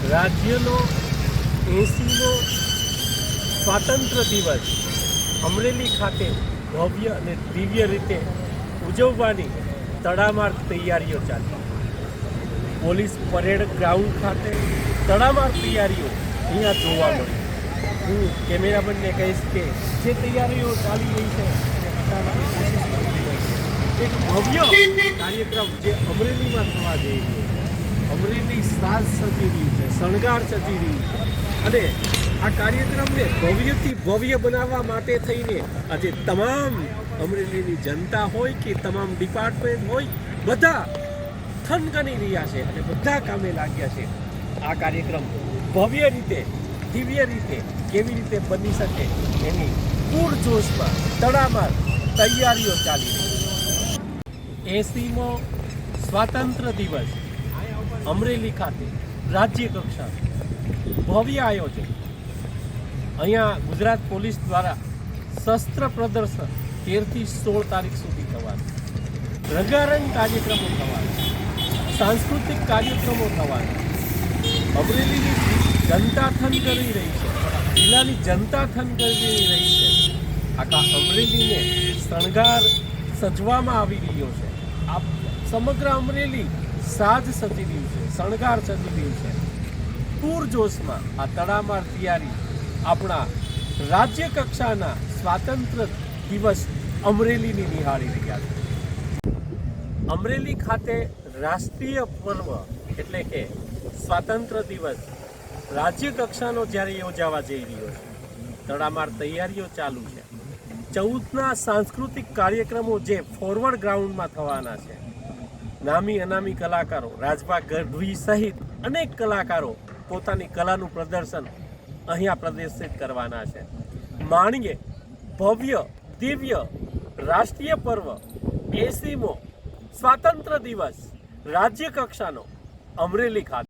રાજ્યનો 80મો સ્વાતંત્ર્ય દિવસ અમરેલી ખાતે ભવ્ય અને દિવ્ય રીતે ઉજવવાની તડામાર તૈયારીઓ ચાલી. પોલીસ પરેડ ગ્રાઉન્ડ ખાતે તડામાર તૈયારીઓ અહીંયા જોવા મળી. હું કેમેરામેનને કહીશ કે જે તૈયારીઓ ચાલી રહી છે એને બતાવવાની કોશિશ કરવી પડશે. એક ભવ્ય કાર્યક્રમ જે અમરેલીમાં થવા જઈ રહ્યો છે. અમરેલી સાજ સજી રહ્યું છે, શણગાર સજી રહ્યું છે અને આ કાર્યક્રમને ભવ્યથી ભવ્ય બનાવવા માટે થઈને આજે તમામ અમરેલીની જનતા હોય કે તમામ ડિપાર્ટમેન્ટ હોય બધા થનગની રહ્યા છે અને બધા કામે લાગ્યા છે. આ કાર્યક્રમ ભવ્ય રીતે દિવ્ય રીતે કેવી રીતે બની શકે એની પૂરજોશમાં તડામાર તૈયારીઓ ચાલી રહી છે. 80મો સ્વાતંત્ર્ય દિવસ અમરેલી ખાતે રાજ્ય કક્ષા ભવ્ય આયોજન. અહીંયા ગુજરાત પોલીસ દ્વારા શસ્ત્ર પ્રદર્શન 13થી 16 તારીખ સુધી થવાનું. રંગારંગ કાર્યક્રમો થવાના, સાંસ્કૃતિક કાર્યક્રમો થવાના. અમરેલીની જનતા થન કરી રહી છે, જિલ્લાની જનતા થન કરી રહી છે. આખા અમરેલીને શણગાર સજવામાં આવી રહ્યો છે. આ સમગ્ર અમરેલી સાજ સજી રહ્યું છે, શણગાર સજી રહ્યું છે. પૂરજોશમાં આ તડામાર તૈયારી આપણા રાજ્ય કક્ષાના સ્વાતંત્ર્ય દિવસ અમરેલીની નિહાળી રહ્યા છે. અમરેલી ખાતે રાષ્ટ્રીય પર્વ એટલે કે સ્વાતંત્ર્ય દિવસ રાજ્ય કક્ષાનો જ્યારે યોજાવા જઈ રહ્યો છે, તડામાર તૈયારીઓ ચાલુ છે. 14ના સાંસ્કૃતિક કાર્યક્રમો જે ફોરવર્ડ ગ્રાઉન્ડમાં થવાના છે. નામી અનામી કલાકારો, રાજભા ગઢવી સહિત અનેક કલાકારો પોતાની કલાનું પ્રદર્શન અહીંયા પ્રદર્શિત કરવાના છે. માણીએ ભવ્ય દિવ્ય રાષ્ટ્રીય પર્વ 80મો સ્વાતંત્ર્ય દિવસ રાજ્ય કક્ષાનો અમરેલી ખાતે.